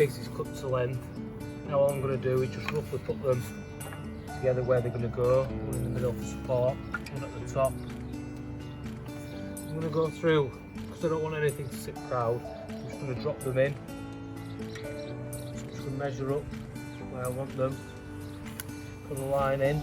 pieces cut to length. Now all I'm going to do is just roughly put them together where they're going to go. One in the middle for support, one at the top. I'm going to go through, because I don't want anything to sit proud, I'm just going to drop them in. So I'm just going to measure up where I want them, put a line in.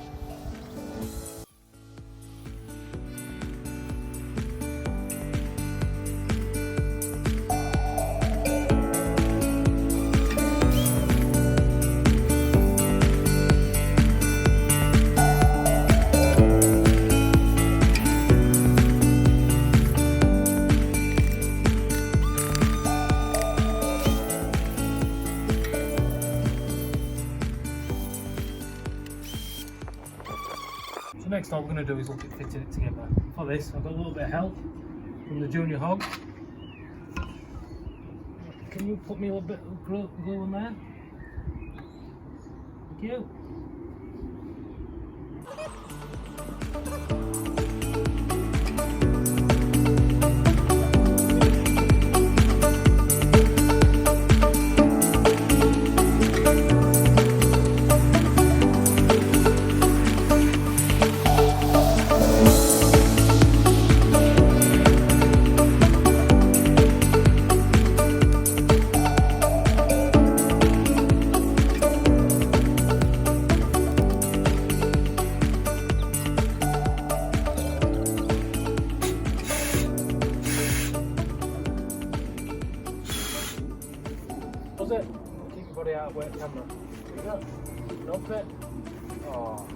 So next all we're going to do is look at fitting it together. For this I've got a little bit of help from the junior hog. Can you put me a little bit of glue on there? Thank you. Was it? Keep your body out of the camera. There you go. Drop it. Oh.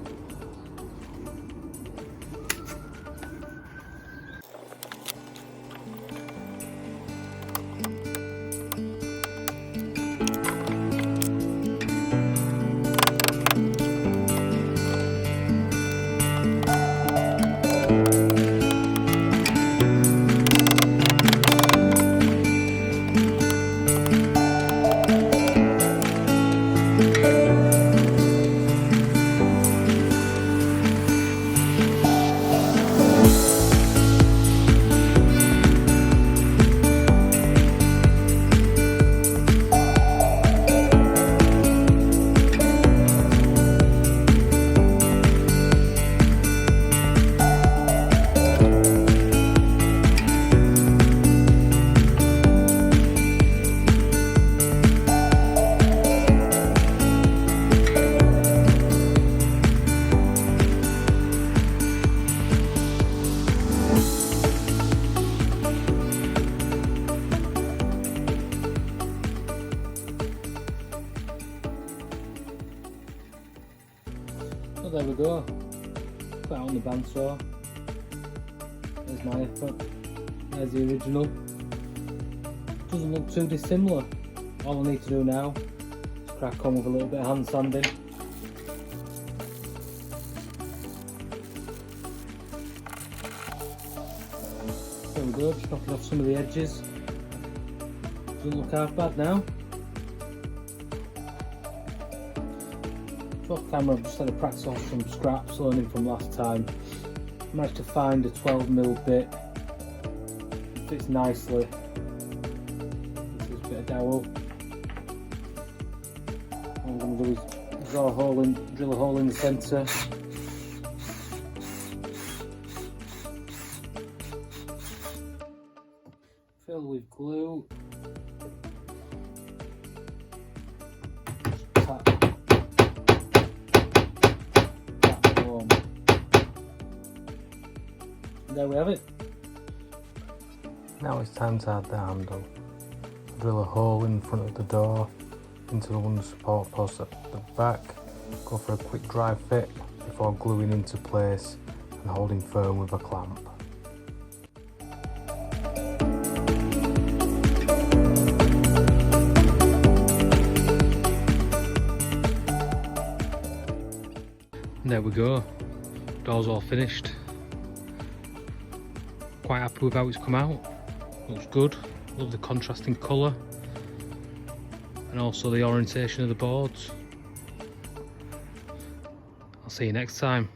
So there we go, put out on the bandsaw. There's my effort, there's the original. Doesn't look too dissimilar. All I need to do now is crack on with a little bit of hand sanding. There we go, just knocking off some of the edges. Doesn't look half bad now. Off camera, I've just had a practice off some scraps, learning from last time. Managed to find a 12mm bit, it fits nicely. This is a bit of dowel. What I'm going to do is drill a hole in the centre. Fill with glue. There we have it. Now it's time to add the handle. Drill a hole in front of the door into one of the support posts at the back. Go for a quick dry fit before gluing into place and holding firm with a clamp. And there we go. Door's all finished. Quite happy with how it's come out. Looks good. Love the contrasting colour and also the orientation of the boards. I'll see you next time.